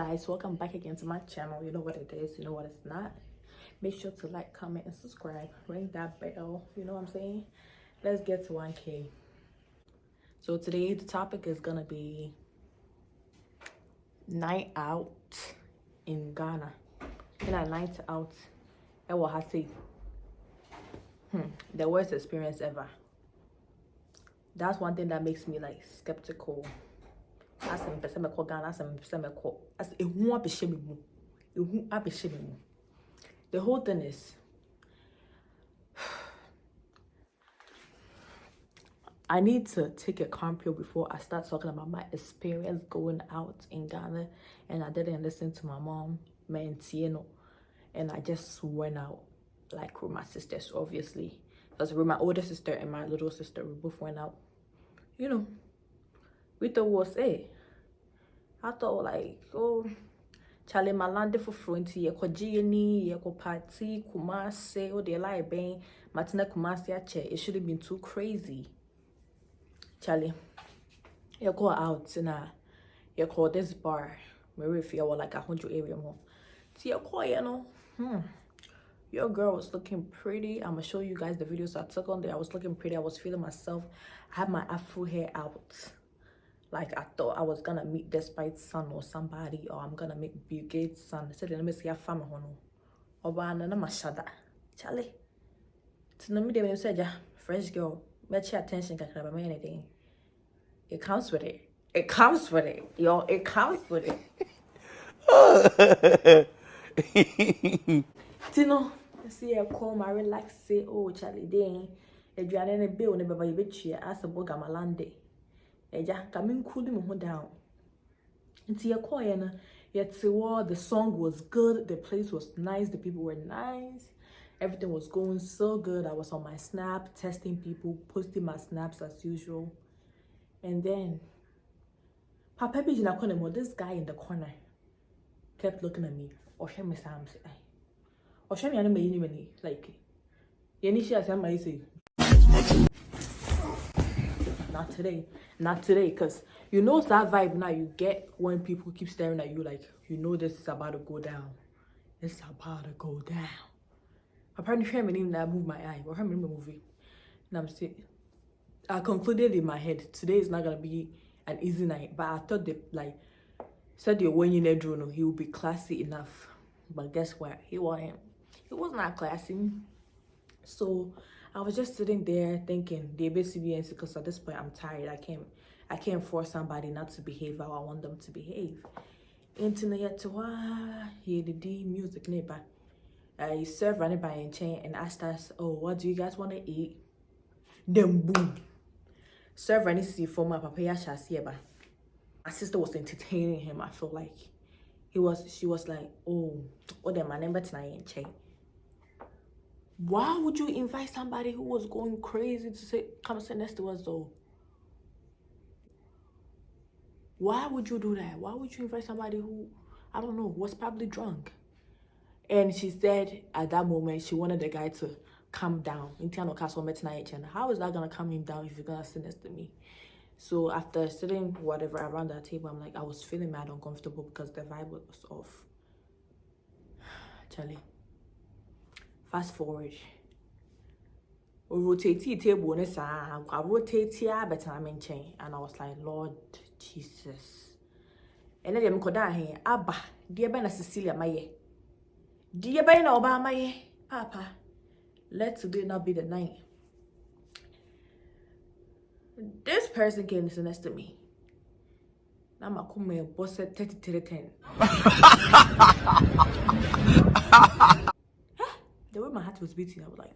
guys, welcome back again to my channel. You know what it is, you know what it's not. Make sure to like, comment, and subscribe. Ring that bell, you know what I'm saying? Let's get to 1K. So today the topic is gonna be night out in Ghana. In a night out, the worst experience ever. That's one thing that makes me like skeptical. As I'm person me call Ghana, as I'm person me call as a who abesheme mu, a who abesheme mu. The whole thing is, I need to take a calm pill before I start talking about my experience going out in Ghana, and I didn't listen to my mom, and I just went out like with my sisters, obviously, because with my older sister and my little sister, we both went out. You know, we thought was I thought like, oh, Charlie Malande for fronti, ye ko Gieni, ye ko party, Kumase, or the lie bang, Martina Kumasi ache. It should have been too crazy. Charlie, you go out you call this bar, maybe if you were like 100 area more. See, you call, you know, your girl was looking pretty. I'm gonna show you guys the videos I took on there. I was looking pretty. I was feeling myself. I had my afro hair out. Like I thought I was gonna meet Despite's son or somebody, or I'm gonna meet Bill Gates' son. I said, let me see a family hono. Oba na mashada. Charlie. To me, they said, yeah, fresh girl. Met your attention, can't anything. It comes with it. It comes with it. Yo, it comes with it. Tino, see I call my relax, say, oh Charlie Dane. If you are any bill, never by bitchy, as a boga malande. Eja, coming cooling me down. Into your choir, yet the song was good, the place was nice, the people were nice, everything was going so good. I was on my snap, testing people, posting my snaps as usual. And then Papa this guy in the corner kept looking at me. Or show me Sam say, or show me any like say. Not today, because you know that vibe now you get when people keep staring at you like, you know this is about to go down. It's about to go down. Apparently, I didn't move my eye. Or I remember movie. And I'm saying, I concluded in my head, today is not gonna be an easy night. But I thought that like said you when you need to he would be classy enough. But guess what? He wasn't. He was not classy. So I was just sitting there thinking, the ABCBNC, because at this point I'm tired. I can't force somebody not to behave how I want them to behave. Internet to hear the D music neighbor. I serve running by in chain and asked us, oh, what do you guys want to eat? Then boom. Serve running see for my papaya shasieba. My sister was entertaining him. I feel like she was like, oh, the my number tonight in chain. Why would you invite somebody who was going crazy to say, come sit next to us though? Why would you do that? Why would you invite somebody who, I don't know, was probably drunk? And she said at that moment, she wanted the guy to calm down. How is that going to calm him down if you're going to sit next to me? So after sitting whatever around that table, I'm like, I was feeling mad uncomfortable because the vibe was off. Charlie. Fast forward. We rotate the table I rotate here, but I'm in chain. And I was like, Lord Jesus. And then I'm down here. Abba, dear Bena Cecilia Maye. Dear Bena Obama, Papa. Let today not be the night. This person came to sit next to me. Now I'm come boss 30-10. The way my heart was beating, I was like,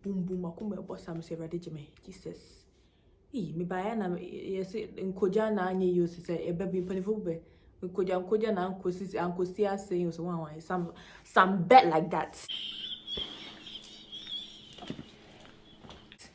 boom, boom, I come boss. I'm saying, ready, Jimmy, Jesus. Me buy na yes in koja na anye you say e baby panifo be koja na ankosi saying so one some bet like that.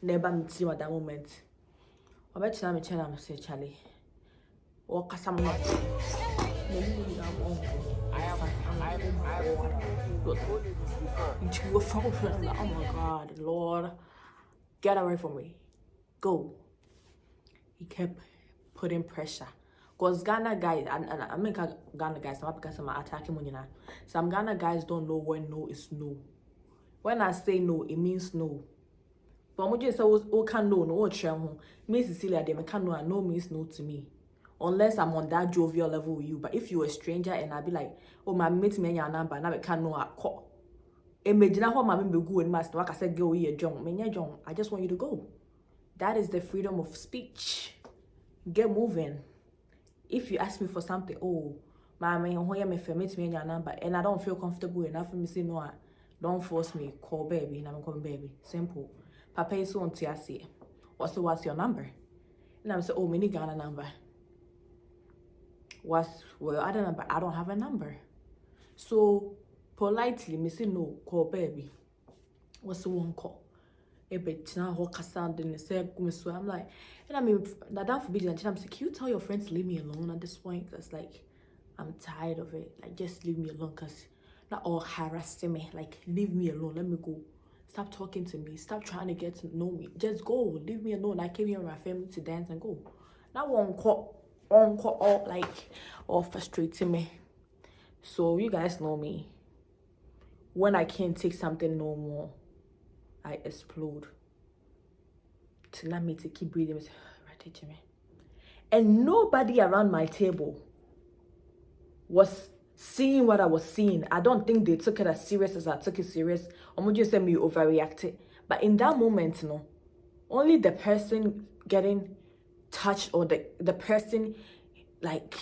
Never meet you at that moment. I bet you I'm channel say Charlie. Or kasam not. Into a phone. Oh my God, Lord, get away from me. Go. He kept putting pressure Because Ghana guys, and I mean Ghana guys, not because I'm attacking money now. Some Ghana guys don't know when no is no. When I say no, it means no. But I'm just say oh can no what home. Me Cecilia they can no and no means no to me. Unless I'm on that jovial level with you. But if you're a stranger and I be like, oh my mate me your number, now I can know a call. Imagine how my member go and master like I said go here John. Me John, I just want you to go. That is the freedom of speech. Get moving. If you ask me for something, oh, my me your number, and I don't feel comfortable enough for me say no, don't force me. Call baby, and I'm calling baby. Simple. Papa is so on TRC. What's your number? And I'm say, oh, mini Ghana number. What's your other number? I don't have a number. So politely, me say no, call baby. What's the one call? I'm like, and I mean, that forbidden. I'm like, can you tell your friends to leave me alone at this point? Cause like, I'm tired of it. Like, just leave me alone. Cause not all harassing me. Like, leave me alone. Let me go. Stop talking to me. Stop trying to get to know me. Just go. Leave me alone. I came here with my family to dance and go. Not one call, all like, all frustrating me. So you guys know me. When I can't take something no more, I explode. To not me to keep breathing. And nobody around my table was seeing what I was seeing. I don't think they took it as serious as I took it serious. Or just said me overreacted. But in that moment, no, only the person getting touched or the person like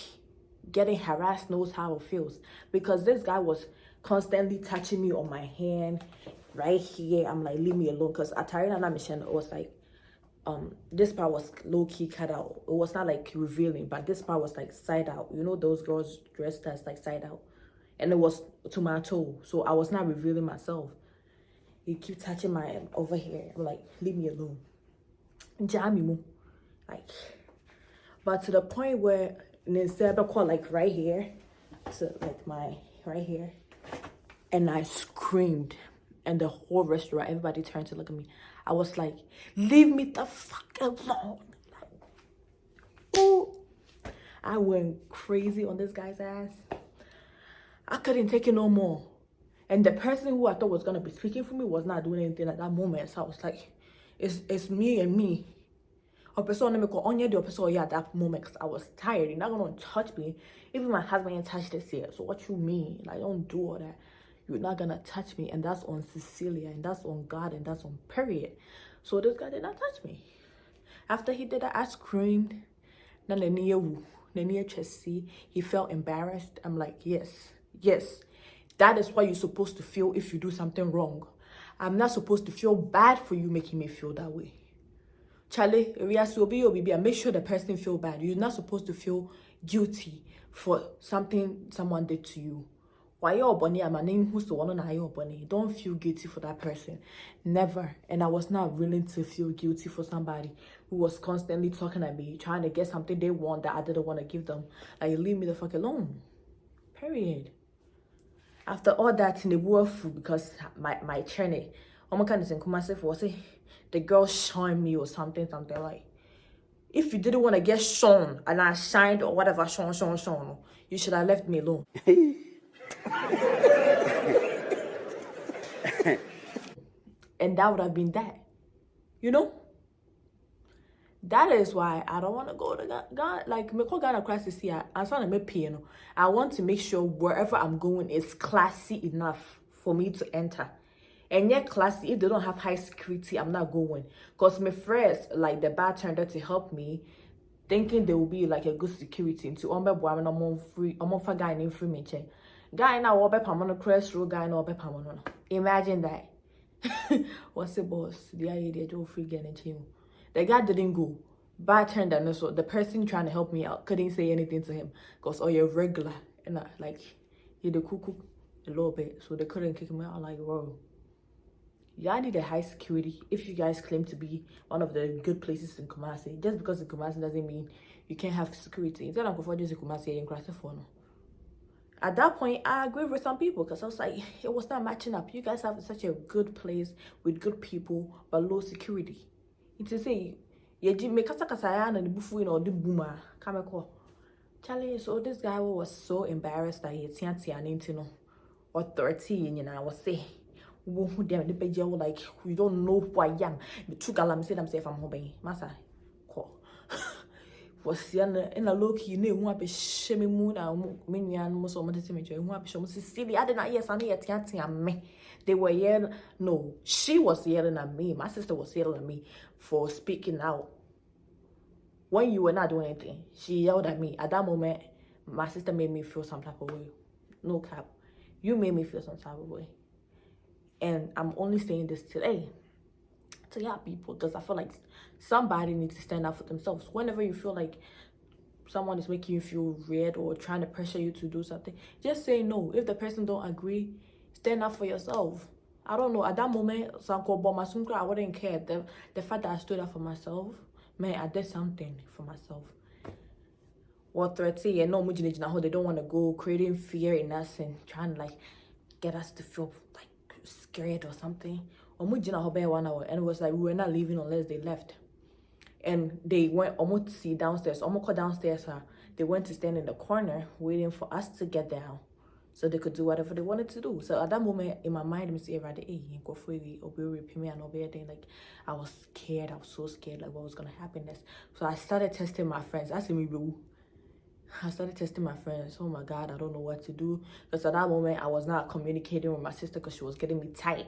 getting harassed knows how it feels. Because this guy was constantly touching me on my hand right here. I'm like, leave me alone. Because Atari and Mission was like, this part was low-key cut out. It was not like revealing, but this part was like side out. You know those girls dressed as like side out, and it was to my toe, so I was not revealing myself. He keep touching my over here. I'm like, leave me alone. Jamimu, like, but to the point where instead of call like right here, to like my right here, and I screamed, and the whole restaurant, everybody turned to look at me. I was like, leave me the fuck alone. Oh, I went crazy on this guy's ass. I couldn't take it no more. And the person who I thought was going to be speaking for me was not doing anything at that moment. So I was like, it's me and me. Or person me call on the person at that moment because I was tired. You're not going to touch me. Even my husband ain't touched this here. So what you mean? Like, don't do all that. You're not gonna touch me, and that's on Cecilia, and that's on God, and that's on period. So this guy did not touch me. After he did that, I screamed. He felt embarrassed. I'm like, yes. That is what you're supposed to feel if you do something wrong. I'm not supposed to feel bad for you making me feel that way. Charlie, make sure the person feel bad. You're not supposed to feel guilty for something someone did to you. Why your bunny? I'm a name who's the one on your bunny. Don't feel guilty for that person. Never. And I was not willing to feel guilty for somebody who was constantly talking at me, trying to get something they want that I didn't want to give them. Like, leave me the fuck alone. Period. After all that, in the war food, because my journey, I'm kind of saying, myself was the girl shine me or something like. If you didn't want to get shown and I shined or whatever, shown, you should have left me alone. And that would have been that. You know? That is why I don't want to go to God. Like, me call Ghana crisis here. I'm trying to make pay, you know. I want to make sure wherever I'm going is classy enough for me to enter. And yet classy, if they don't have high security, I'm not going. Because my friends, like the bartender to help me, thinking they will be like a good security. Into I'm free, I'm for guy named free me. Guy now obe pamano cross road guy now obe pamano. Imagine that. What's the boss? The idea Joe free getting him. The guy didn't go. Bartender, so the person trying to help me out couldn't say anything to him because you're regular and like he the cuckoo a little bit, so they couldn't kick him out. Like, whoa, y'all need a high security if you guys claim to be one of the good places in Kumasi. Just because in Kumasi doesn't mean you can't have security. Instead of just in Kumasi in Krasifono. At that point, I agree with some people because I was like, it was not matching up. You guys have such a good place with good people but low security. It's to say, you make kasa ya na bufu ina odi boomer. Come call. Charlie, so this guy was so embarrassed that he can't into no or 13, you know, I was say, who damn the page like you don't know who I am. The two galam said I'm safe, I'm home, massa. Call. Was in a look, you know, who be shimmy moon, many animals or medicine, who be showing Cecilia. I did not, yes, I need a tianti me. They were yelling, no, she was yelling at me. My sister was yelling at me for speaking out. When you were not doing anything, she yelled at me. At that moment, my sister made me feel some type of way. No cap. You made me feel some type of way. And I'm only saying this today to y'all people because I feel like somebody needs to stand up for themselves. Whenever you feel like someone is making you feel weird or trying to pressure you to do something, just say no. If the person don't agree, stand up for yourself. I don't know. At that moment, I wouldn't care. The fact that I stood up for myself, man, I did something for myself. Or 30 and no how they don't want to go creating fear in us and trying to like get us to feel like scared or something. Or 1 hour and it was like we were not leaving unless they left. And they went almost to see downstairs, almost downstairs. They went to stand in the corner waiting for us to get down so they could do whatever they wanted to do. So at that moment in my mind, I'm saying, go for it, or me and like I was scared. I was so scared, like what was gonna happen next. So I started testing my friends. I started testing my friends. Oh my God, I don't know what to do. Because at that moment, I was not communicating with my sister because she was getting me tight.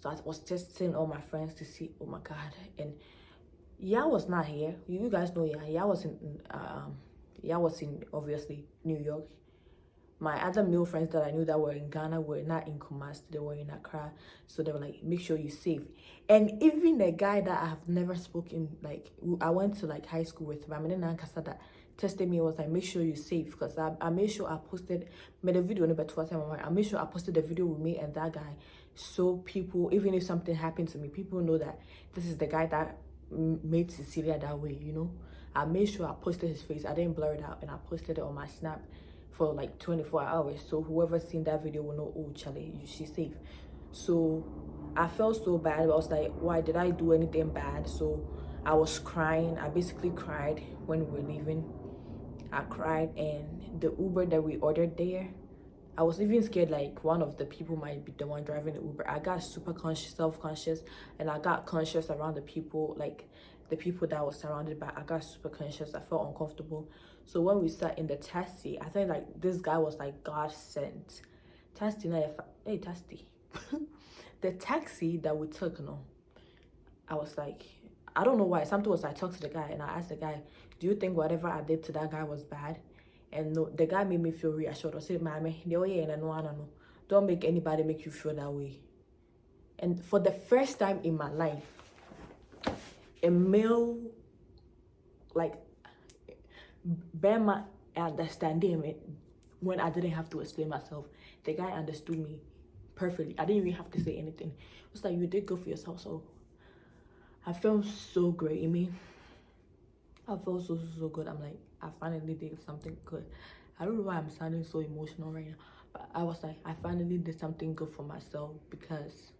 So I was testing all my friends to see, oh my God. And yeah, I was not here. You guys know, yeah, I was in obviously New York. My other male friends that I knew that were in Ghana were not in Kumasi, they were in Accra. So they were like, make sure you're safe. And even the guy that I have never spoken, like, I went to like high school with, that tested me, was like, make sure you're safe. Because I made sure I posted, made a video, I made sure I posted the video with me and that guy. So people, even if something happened to me, people know that this is the guy that made Cecilia that way, you know. I made sure I posted his face. I didn't blur it out and I posted it on my Snap for like 24 hours. So whoever seen that video will know, oh, Charlie, she's safe. So I felt so bad. I was like, why did I do anything bad? So I was crying. I basically cried when we were leaving. I cried, and the Uber that we ordered there, I was even scared like one of the people might be the one driving the Uber. I got super conscious, self-conscious, and I got conscious around the people, like the people that I was surrounded by. I got super conscious. I felt uncomfortable. So when we sat in the taxi, I think like this guy was like God sent. Taxi, hey taxi. The taxi that we took, I was like, I don't know why. Something was, I talked to the guy and I asked the guy, do you think whatever I did to that guy was bad? And no, the guy made me feel reassured. I said, Mammy, don't make anybody make you feel that way. And for the first time in my life, a male, like, Bema understanding me when I didn't have to explain myself. The guy understood me perfectly. I didn't even have to say anything. It was like, you did good for yourself. So I felt so great in me. I felt so good. I'm like, I finally did something good. I don't know why I'm sounding so emotional right now, but I was like, I finally did something good for myself, because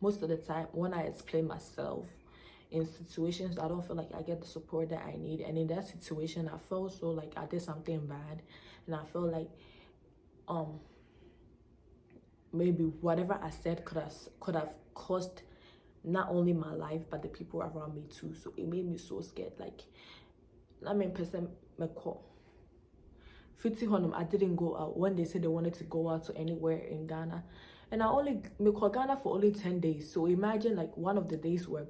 most of the time when I explain myself in situations, I don't feel like I get the support that I need. And in that situation, I felt so like I did something bad, and I felt like maybe whatever I said could have cost not only my life but the people around me too. So it made me so scared. Like, I mean, person me call 50 honum, I didn't go out when they said they wanted to go out to anywhere in Ghana, and I only me call Ghana for only 10 days. So imagine, like, one of the days were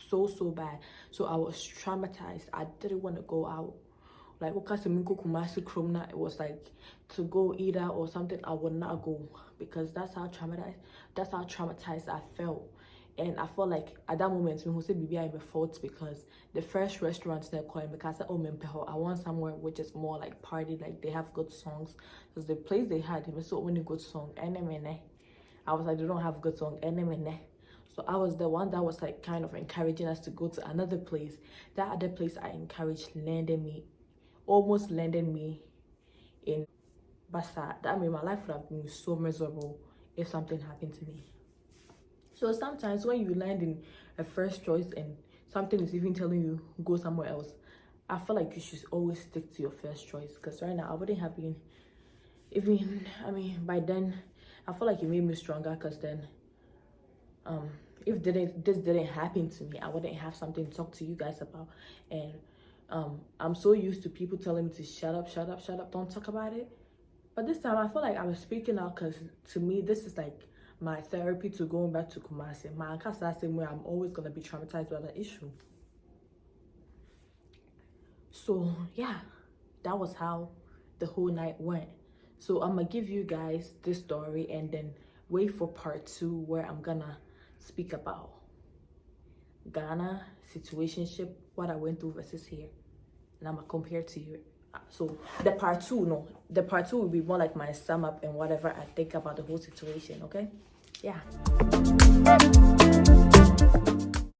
so bad. So I was traumatized. I didn't want to go out. Like, it was like to go eat out or something, I would not go, because that's how traumatized I felt. And I felt like at that moment, when Jose Bibi I fault, because the first restaurant they're calling, because I want somewhere which is more like party, like they have good songs. Because the place they had, it was so many good songs. I was like, they don't have good song. So I was the one that was like kind of encouraging us to go to another place. That other place I encouraged almost landed me in Basa. That means my life would have been so miserable if something happened to me. So sometimes when you land in a first choice and something is even telling you go somewhere else, I feel like you should always stick to your first choice. Because right now I wouldn't have been even, I mean, by then I feel like it made me stronger. Because then if this didn't happen to me, I wouldn't have something to talk to you guys about. And I'm so used to people telling me to shut up, shut up, shut up, don't talk about it. But this time I feel like I was speaking out, because to me this is like my therapy to going back to Kumasi. My uncle's that same way, I'm always gonna be traumatized by the issue. So yeah, that was how the whole night went. So I'm gonna give you guys this story and then wait for part 2, where I'm gonna speak about Ghana situationship, what I went through versus here, and I'm gonna compare to you. So the part 2 will be more like my sum up and whatever I think about the whole situation. Okay, yeah.